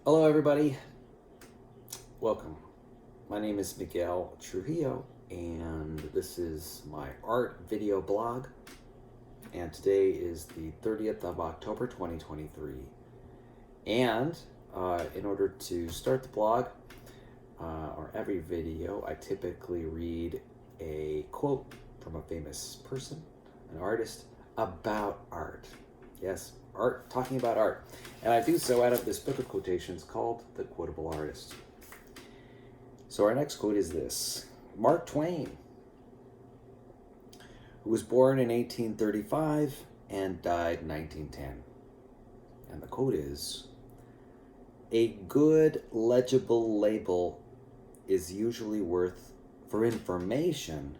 Hello, everybody. Welcome. My name is Miguel Trujillo, and this is my art video blog. And today is the 30th of October 2023. And in order to start the blog, or every video, I typically read a quote from a famous person, an artist, about art. Yes, art, talking about art. And I do so out of this book of quotations called The Quotable Artist. So our next quote is this: Mark Twain, who was born in 1835 and died in 1910. And the quote is, "A good legible label is usually worth, for information,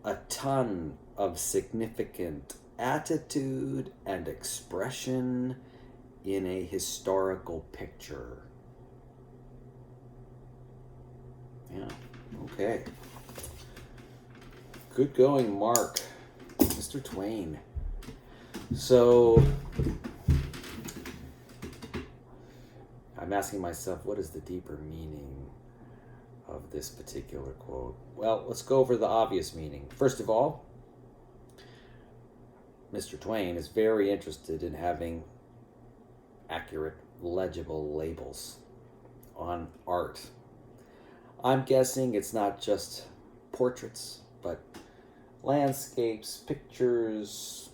a ton of significant attitude and expression in a historical picture." Yeah, okay. Good going, Mark. Mr. Twain. So, I'm asking myself, what is the deeper meaning of this particular quote? Well, let's go over the obvious meaning. First of all, Mr. Twain is very interested in having accurate, legible labels on art. I'm guessing it's not just portraits, but landscapes, pictures,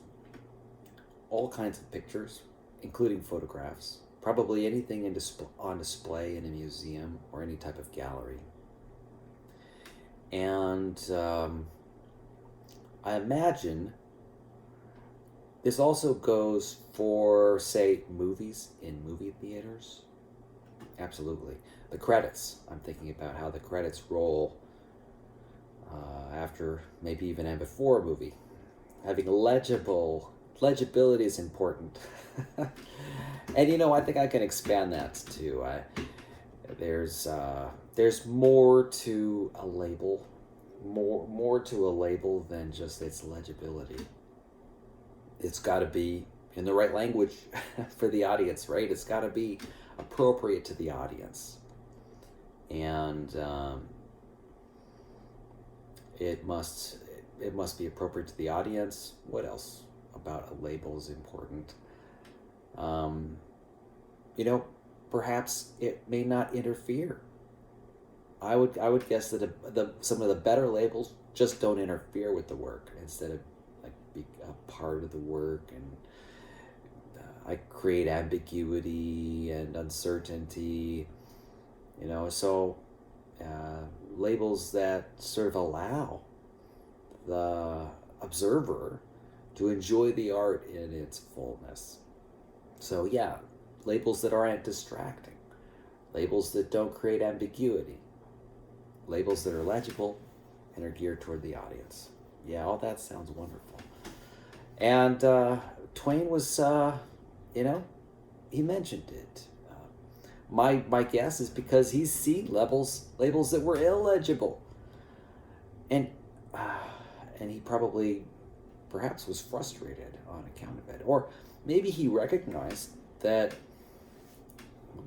all kinds of pictures, including photographs. Probably anything on display in a museum or any type of gallery. And I imagine this also goes for, say, movies in movie theaters. Absolutely. The credits. I'm thinking about how the credits roll after, maybe even and before a movie. Having legibility is important. And I think I can expand that too. There's more to a label, more to a label than just its legibility. It's got to be in the right language for the audience, right? It's got to be appropriate to the audience, and it must be appropriate to the audience. What else about a label is important? Perhaps it may not interfere. I would guess that some of the better labels just don't interfere with the work, instead of like be a part of the work, and I create ambiguity and uncertainty. So labels that sort of allow the observer to enjoy the art in its fullness. So yeah, labels that aren't distracting, labels that don't create ambiguity, labels that are legible and are geared toward the audience. Yeah, all that sounds wonderful. And Twain was, he mentioned it. My guess is because he's seen labels that were illegible, and he probably, perhaps, was frustrated on account of it, or maybe he recognized that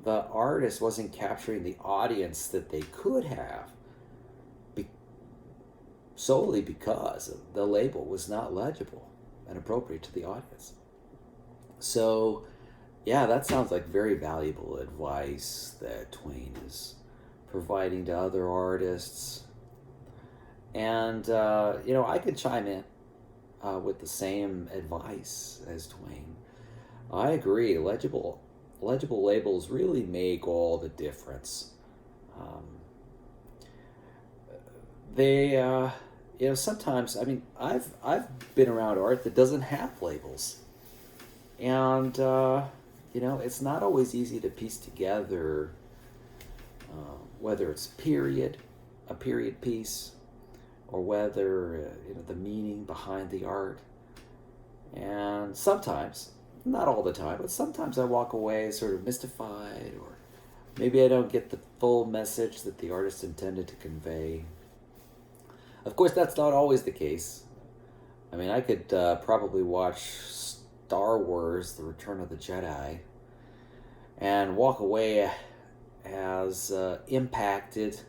the artist wasn't capturing the audience that they could have, solely because the label was not legible and appropriate to the audience. So, yeah, that sounds like very valuable advice that Twain is providing to other artists. And, I could chime in with the same advice as Twain. I agree. Legible labels really make all the difference. They, sometimes, I've been around art that doesn't have labels, and it's not always easy to piece together whether it's a period piece, or whether the meaning behind the art. And sometimes, not all the time, but sometimes I walk away sort of mystified, or maybe I don't get the full message that the artist intended to convey. Of course, that's not always the case. I could probably watch Star Wars: The Return of the Jedi and walk away as impacted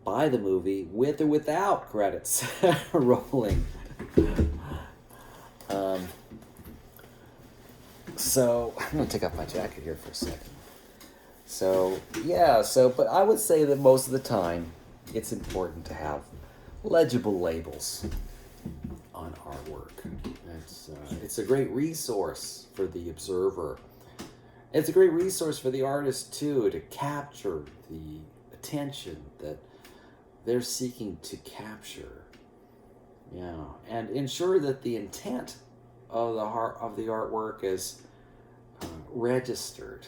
by the movie with or without credits rolling. So I'm going to take off my jacket here for a second. So, yeah, but I would say that most of the time it's important to have legible labels on artwork. It's a great resource for the observer. It's a great resource for the artist, too, to capture the attention that they're seeking to capture. Yeah, and ensure that the intent of the artwork is registered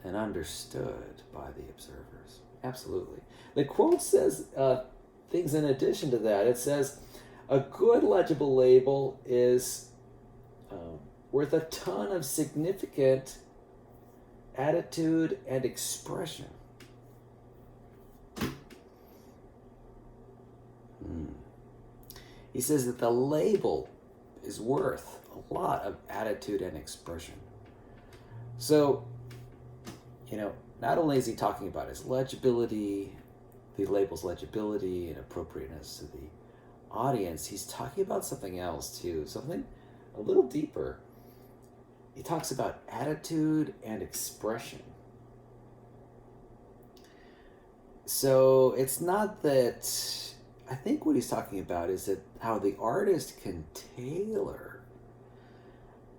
and understood by the observers. Absolutely. The quote says things in addition to that. It says, a good legible label is worth a ton of significant attitude and expression. He says that the label is worth a lot of attitude and expression. So, not only is he talking about his legibility, the label's legibility and appropriateness to the audience, he's talking about something else too, something a little deeper. He talks about attitude and expression. So it's not that, I think what he's talking about is that how the artist can tailor,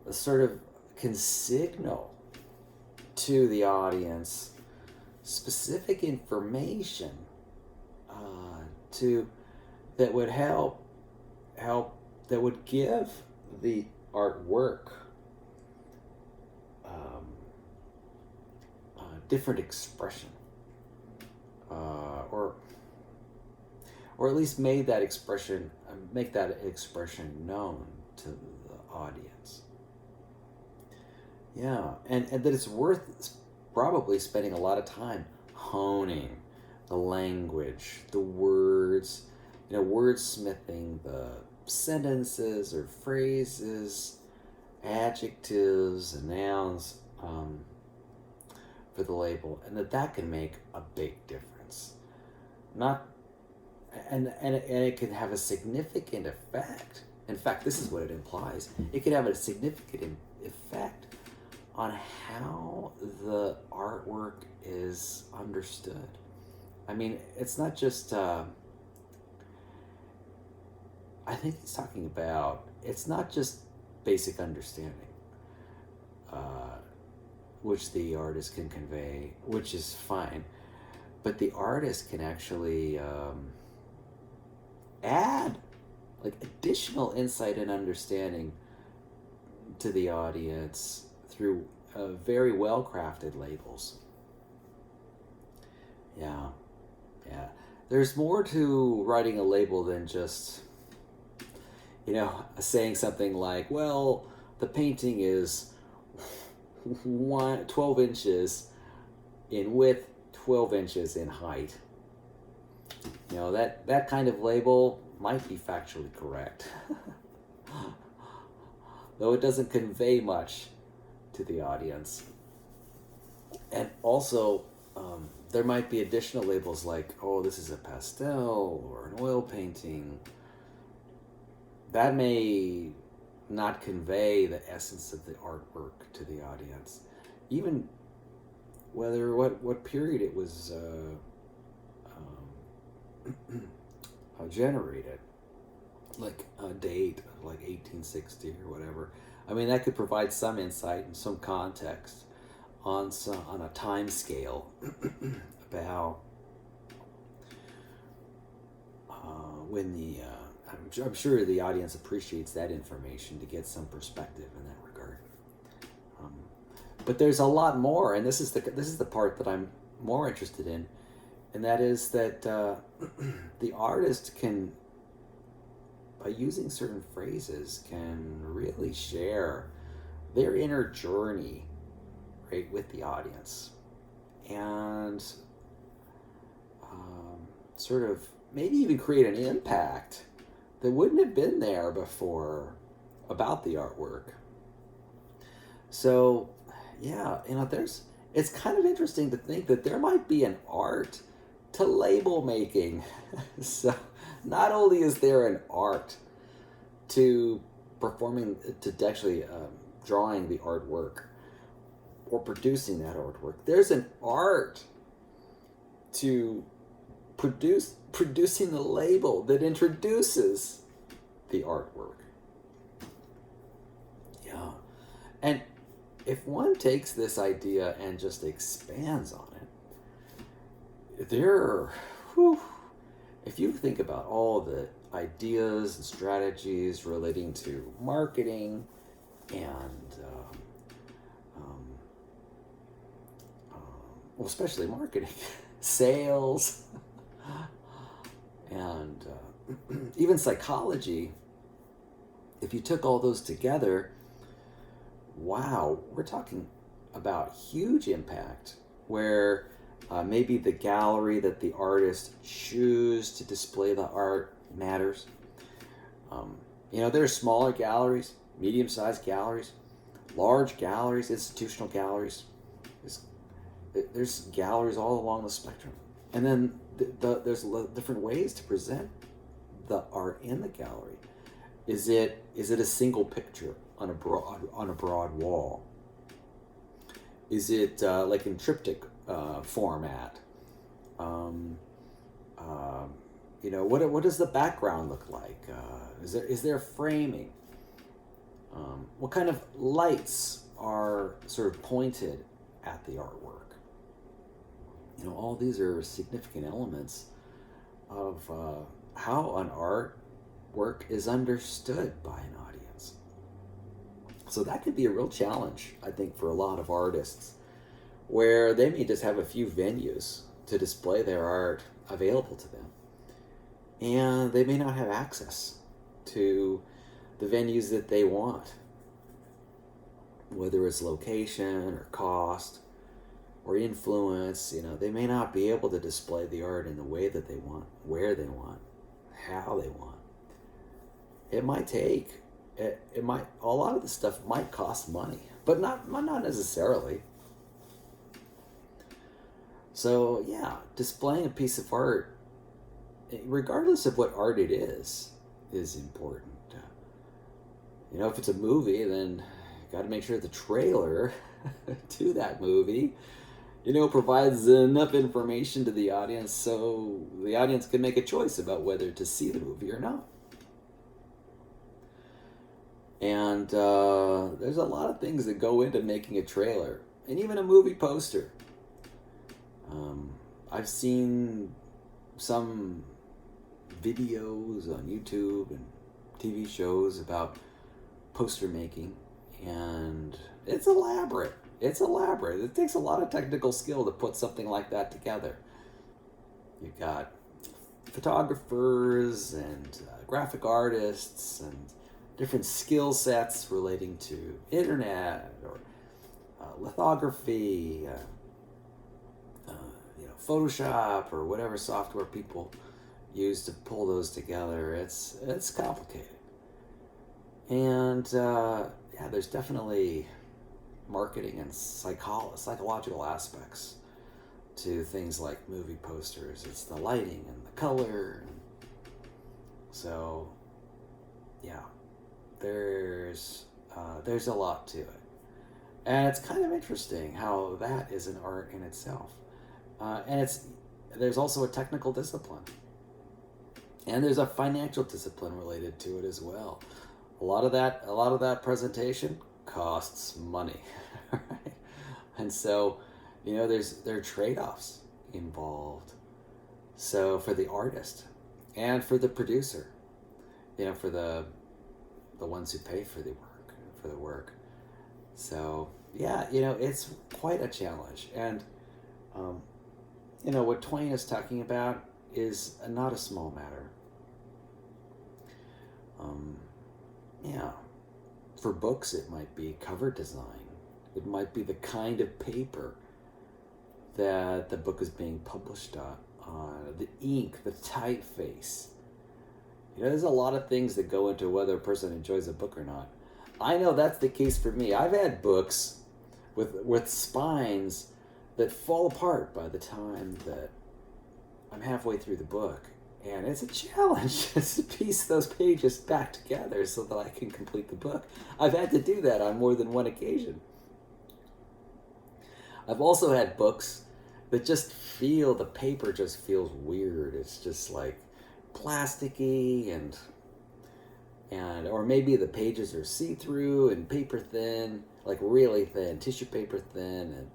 can signal to the audience specific information that would help that would give the artwork different expression, or at least make that expression known to the audience. Yeah, and that it's worth probably spending a lot of time honing the language, the words, wordsmithing the sentences or phrases, adjectives and nouns for the label, and that can make a big difference. And it can have a significant effect. In fact, this is what it implies. It can have a significant effect on how the artwork is understood. I mean, it's not just, I think he's talking about, it's not just basic understanding, which the artist can convey, which is fine, but the artist can actually add additional insight and understanding to the audience through very well-crafted labels. Yeah. There's more to writing a label than just, saying something like, well, the painting is 12 inches in width, 12 inches in height. That kind of label might be factually correct, though it doesn't convey much to the audience. And also, there might be additional labels like, oh, this is a pastel or an oil painting. That may not convey the essence of the artwork to the audience, even whether what period it was generated, like a date of 1860 or whatever. I mean, that could provide some insight and some context on a time scale about when the I'm sure the audience appreciates that information to get some perspective in that regard. But there's a lot more, and this is the part that I'm more interested in, and that is that the artist can, by using certain phrases, can really share their inner journey, right, with the audience, and sort of maybe even create an impact that wouldn't have been there before about the artwork. So yeah, it's kind of interesting to think that there might be an art to label making. So not only is there an art to performing, to actually drawing the artwork or producing that artwork, there's an art to producing the label that introduces the artwork. Yeah. And if one takes this idea and just expands on it, if you think about all the ideas and strategies relating to marketing and well, especially marketing, sales, and even psychology, if you took all those together, wow, we're talking about huge impact where maybe the gallery that the artist choose to display the art matters. There's smaller galleries, medium-sized galleries, large galleries, institutional galleries. There's galleries all along the spectrum. And then there's different ways to present the art in the gallery. Is it a single picture on a broad wall? Is it like in triptych format? What does the background look like? Is there framing? What kind of lights are sort of pointed at the artwork? All these are significant elements of how an artwork is understood by an audience. So that could be a real challenge, I think, for a lot of artists, where they may just have a few venues to display their art available to them, and they may not have access to the venues that they want, whether it's location or cost or influence. They may not be able to display the art in the way that they want, where they want, how they want. It might a lot of the stuff might cost money, but not necessarily. So yeah, displaying a piece of art, regardless of what art it is important. If it's a movie, then you got to make sure the trailer to that movie provides enough information to the audience so the audience can make a choice about whether to see the movie or not. And there's a lot of things that go into making a trailer and even a movie poster. I've seen some videos on YouTube and TV shows about poster making, and it's elaborate. It takes a lot of technical skill to put something like that together. You've got photographers and graphic artists and different skill sets relating to internet or lithography, Photoshop or whatever software people use to pull those together. It's complicated. And there's definitely marketing and psychological aspects to things like movie posters. It's the lighting and the color. So, yeah, there's a lot to it. And it's kind of interesting how that is an art in itself. And there's also a technical discipline. And there's a financial discipline related to it as well. A lot of that presentation costs money, right? And so, there are trade-offs involved. So for the artist and for the producer, for the ones who pay for the work. So yeah, it's quite a challenge. And what Twain is talking about is not a small matter. For books, it might be cover design. It might be the kind of paper that the book is being published on, the ink, the typeface. There's a lot of things that go into whether a person enjoys a book or not. I know that's the case for me. I've had books with spines that fall apart by the time that I'm halfway through the book. And it's a challenge just to piece those pages back together so that I can complete the book. I've had to do that on more than one occasion. I've also had books that just feel, the paper just feels weird. It's just like plasticky and or maybe the pages are see-through and paper thin, like really thin, tissue paper thin, and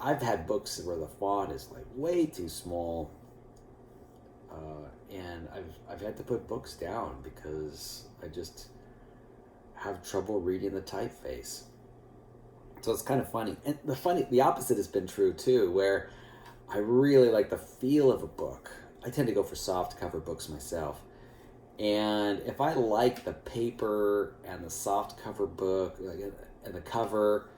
I've had books where the font is like way too small, and I've had to put books down because I just have trouble reading the typeface. So it's kind of funny. And the opposite has been true too, where I really like the feel of a book. I tend to go for soft cover books myself. And if I like the paper and the soft cover book and the cover,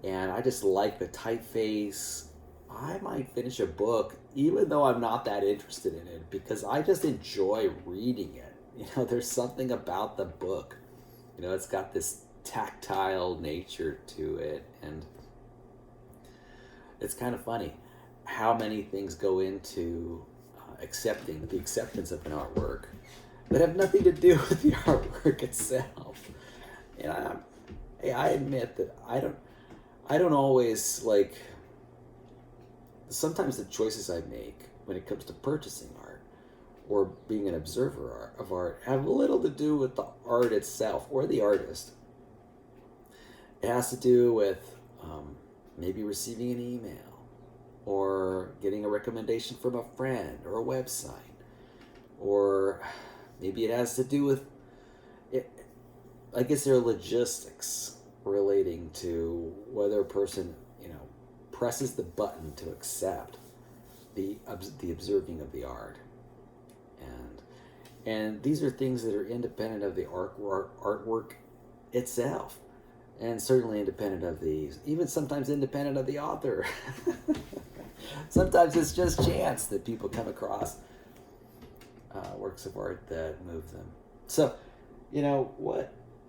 and I just like the typeface, I might finish a book even though I'm not that interested in it because I just enjoy reading it. There's something about the book. It's got this tactile nature to it, and it's kind of funny how many things go into the acceptance of an artwork that have nothing to do with the artwork itself. And I admit that I don't always like. Sometimes the choices I make when it comes to purchasing art or being an observer of art have little to do with the art itself or the artist. It has to do with maybe receiving an email or getting a recommendation from a friend or a website, or maybe it has to do with it. I guess there are logistics relating to whether a person presses the button to accept the observing of the art, and these are things that are independent of the artwork itself, and certainly independent of even sometimes independent of the author. Sometimes it's just chance that people come across works of art that move them. So,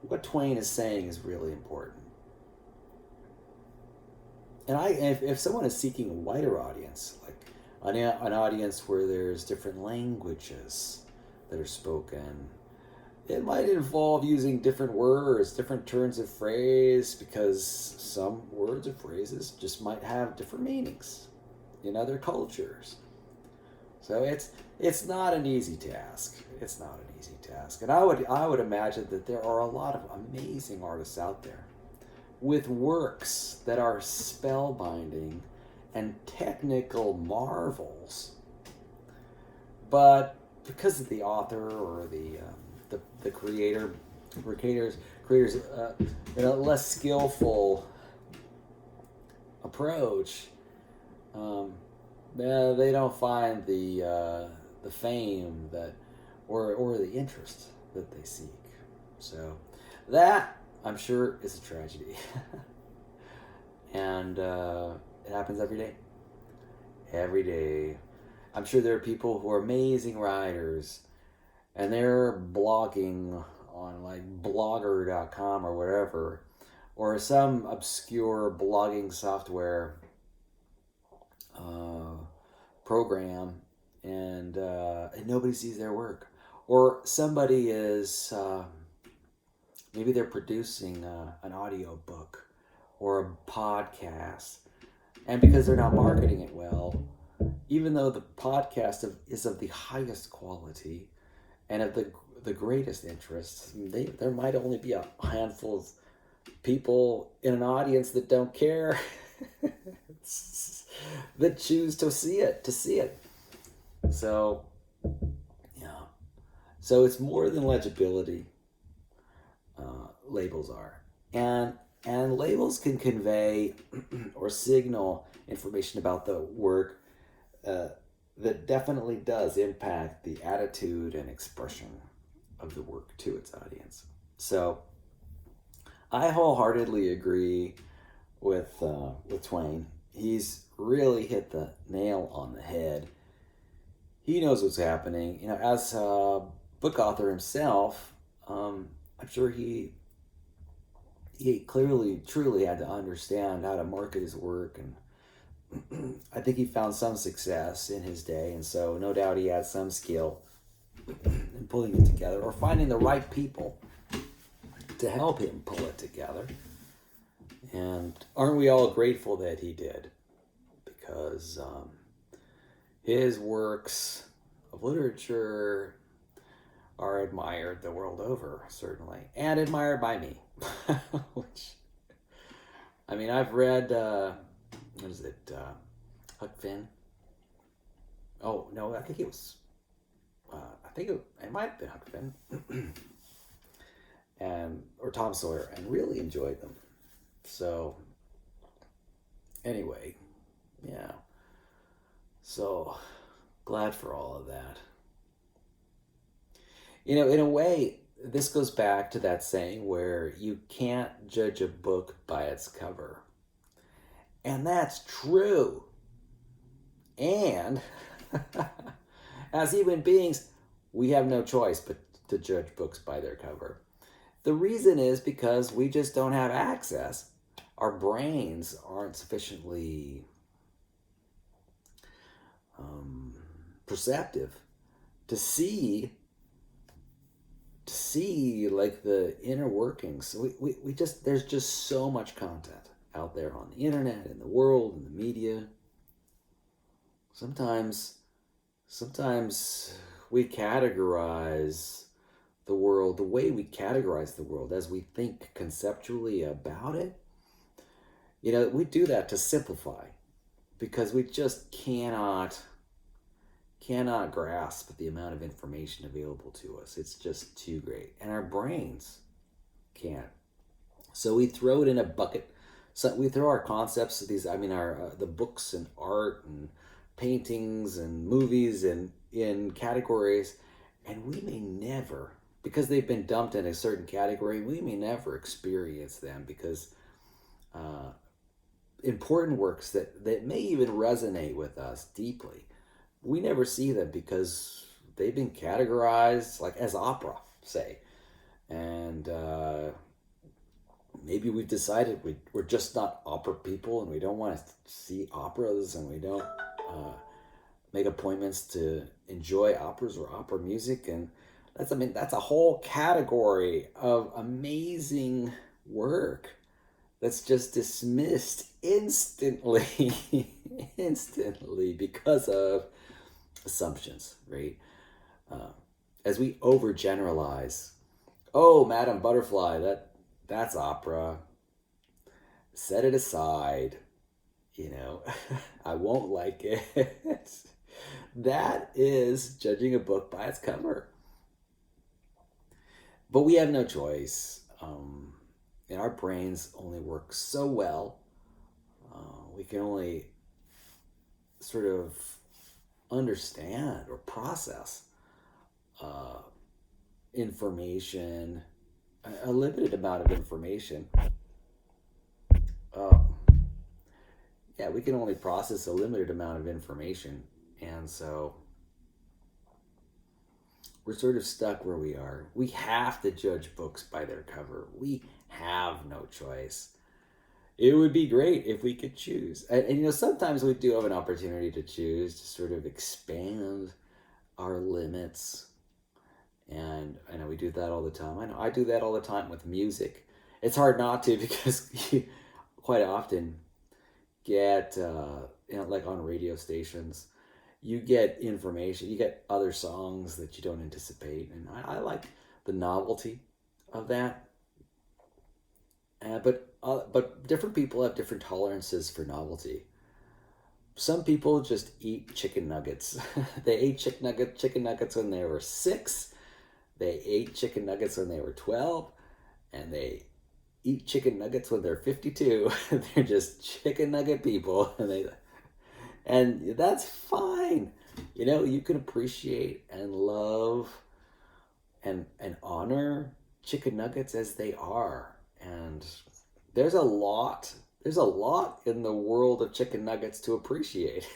what Twain is saying is really important. And if someone is seeking a wider audience, like an audience where there's different languages that are spoken, it might involve using different words, different turns of phrase, because some words or phrases just might have different meanings in other cultures. So it's not an easy task. It's not an easy task. And I would imagine that there are a lot of amazing artists out there with works that are spellbinding and technical marvels, but because of the author or the creator's less skillful approach, they don't find the fame that or the interest that they seek. So that, I'm sure, is a tragedy. And it happens every day. Every day. I'm sure there are people who are amazing writers and they're blogging on like blogger.com or whatever, or some obscure blogging software program, and nobody sees their work. Or somebody is... maybe they're producing an audio book or a podcast, and because they're not marketing it well, even though the podcast is of the highest quality and of the greatest interest, there might only be a handful of people in an audience that don't care, that choose to see it. So, yeah. So it's more than legibility. Labels are, and labels can convey or signal information about the work that definitely does impact the attitude and expression of the work to its audience. So I wholeheartedly agree with Twain. He's really hit the nail on the head. He knows what's happening. As a book author himself, I'm sure he he clearly, truly had to understand how to market his work, and I think he found some success in his day, and so no doubt he had some skill in pulling it together or finding the right people to help him pull it together. And aren't we all grateful that he did? Because his works of literature are admired the world over, certainly, and admired by me. Which, I mean, I've read, what is it, Huck Finn? Oh, no, I think it was, it might have been Huck Finn, and, or Tom Sawyer, and really enjoyed them. So, anyway, yeah. So, glad for all of that. You know, in a way, this goes back to that saying where you can't judge a book by its cover. And that's true. And as human beings, we have no choice but to judge books by their cover. The reason is because we just don't have access. Our brains aren't sufficiently perceptive to see like the inner workings. We just, there's just so much content out there on the internet, in the world, in the media. Sometimes we categorize the world the way we categorize the world as we think conceptually about it. You know, we do that to simplify because we just cannot grasp the amount of information available to us. It's just too great. And our brains can't. So we throw it in a bucket. So we throw our concepts of these, I mean, the books and art and paintings and movies and in categories, and we may never, because they've been dumped in a certain category, we may never experience them because important works that may even resonate with us deeply, we never see them because they've been categorized like as opera, say. And maybe we've decided we're just not opera people and we don't want to see operas and we don't make appointments to enjoy operas or opera music. And that's a whole category of amazing work that's just dismissed instantly because of assumptions, right? As we overgeneralize, oh, Madame Butterfly, that's opera. Set it aside, you know. I won't like it. That is judging a book by its cover. But we have no choice. And our brains only work so well. We can only sort of understand or process information, a limited amount of information. Yeah, we can only process a limited amount of information. And so we're sort of stuck where we are. We have to judge books by their cover. We have no choice. It would be great if we could choose. And you know, sometimes we do have an opportunity to choose to sort of expand our limits. And I know we do that all the time. I know I do that all the time with music. It's hard not to because you quite often get, you know, like on radio stations, you get information, you get other songs that you don't anticipate. And I like the novelty of that. But different people have different tolerances for novelty. Some people just eat chicken nuggets. They ate chicken nuggets when they were 6. They ate chicken nuggets when they were 12. And they eat chicken nuggets when they're 52. They're just chicken nugget people. And that's fine. You know, you can appreciate and love and honor chicken nuggets as they are. And there's a lot in the world of chicken nuggets to appreciate.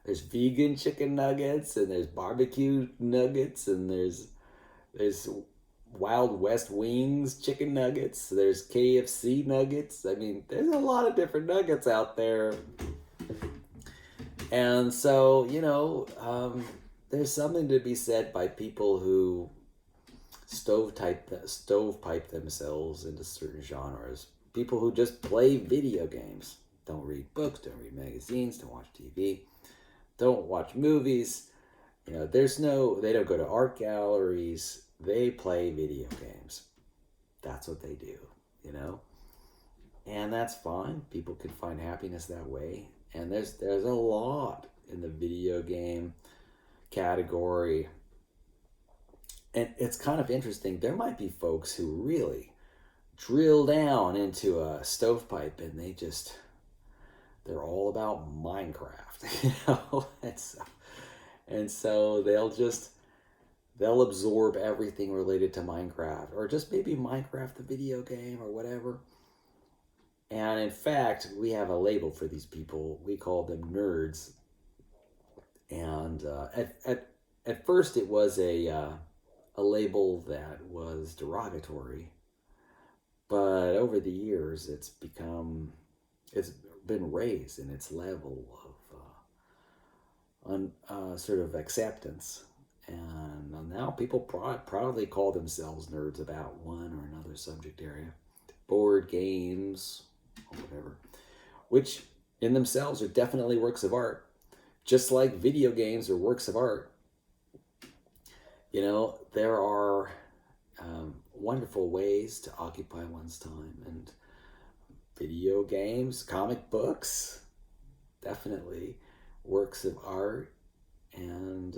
There's vegan chicken nuggets and there's barbecue nuggets and there's Wild West wings, chicken nuggets. There's KFC nuggets. I mean, there's a lot of different nuggets out there. And so, there's something to be said by people who stovepipe themselves into certain genres. People who just play video games, don't read books, don't read magazines, don't watch TV, don't watch movies. They don't go to art galleries. They play video games. That's what they do, and that's fine. People can find happiness that way. And there's a lot in the video game category. And it's kind of interesting. There might be folks who really drill down into a stovepipe and they're all about Minecraft, and so they'll absorb everything related to Minecraft, or just maybe Minecraft the video game or whatever. And in fact, we have a label for these people. We call them nerds. And at first, it was a label that was derogatory, but over the years, it's been raised in its level of sort of acceptance. And now people proudly call themselves nerds about one or another subject area, board games, or whatever, which in themselves are definitely works of art, just like video games are works of art. There are wonderful ways to occupy one's time, and video games, comic books, definitely works of art. And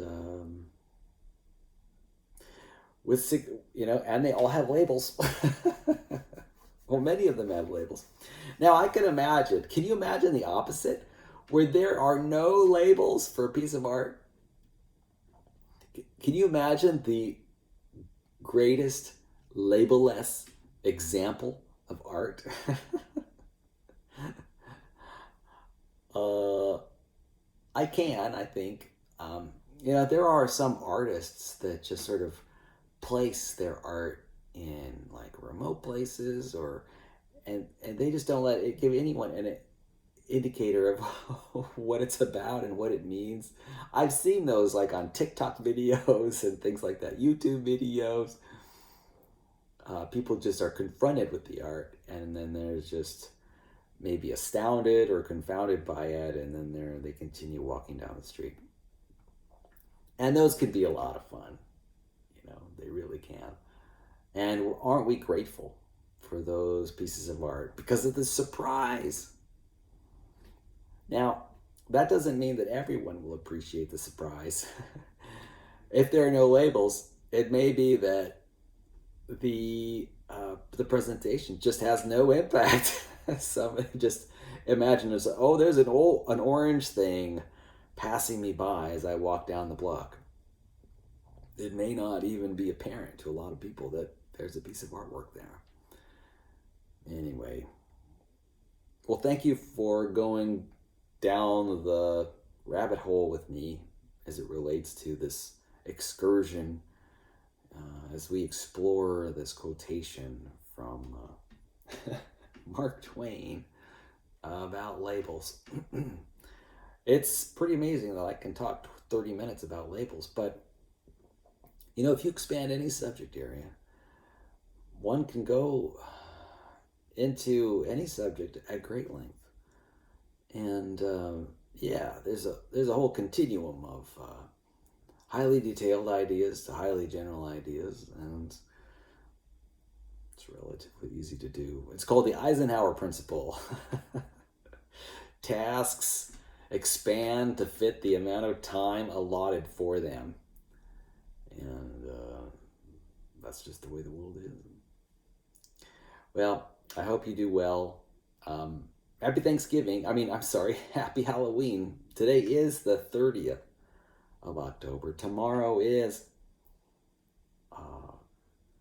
and they all have labels. Well, many of them have labels. Now, can you imagine the opposite, where there are no labels for a piece of art? Can you imagine the greatest label-less example of art? I think. There are some artists that just sort of place their art in like remote places, and they just don't let it give anyone an indicator of what it's about and what it means. I've seen those like on TikTok videos and things like that, YouTube videos. People just are confronted with the art, and then they're just maybe astounded or confounded by it, and then they continue walking down the street. And those can be a lot of fun. They really can. And aren't we grateful for those pieces of art because of the surprise? Now, that doesn't mean that everyone will appreciate the surprise. If there are no labels, it may be that the presentation just has no impact. Somebody just imagine there's an orange thing passing me by as I walk down the block. It may not even be apparent to a lot of people that there's a piece of artwork there. Anyway, well, thank you for going down the rabbit hole with me as it relates to this excursion, as we explore this quotation from Mark Twain about labels. It's pretty amazing that I can talk 30 minutes about labels, but if you expand any subject area, one can go into any subject at great length. And there's a whole continuum of highly detailed ideas to highly general ideas, and it's relatively easy to do. It's called the Eisenhower Principle. Tasks expand to fit the amount of time allotted for them. And that's just the way the world is. Well, I hope you do well. Happy Thanksgiving. Happy Halloween. Today is the 30th of October. Tomorrow is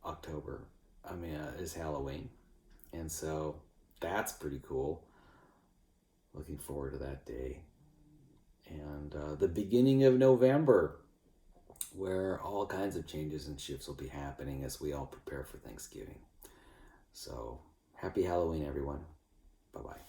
October. Is Halloween. And so that's pretty cool. Looking forward to that day. And the beginning of November. where all kinds of changes and shifts will be happening as we all prepare for Thanksgiving. So happy Halloween, everyone. Bye bye.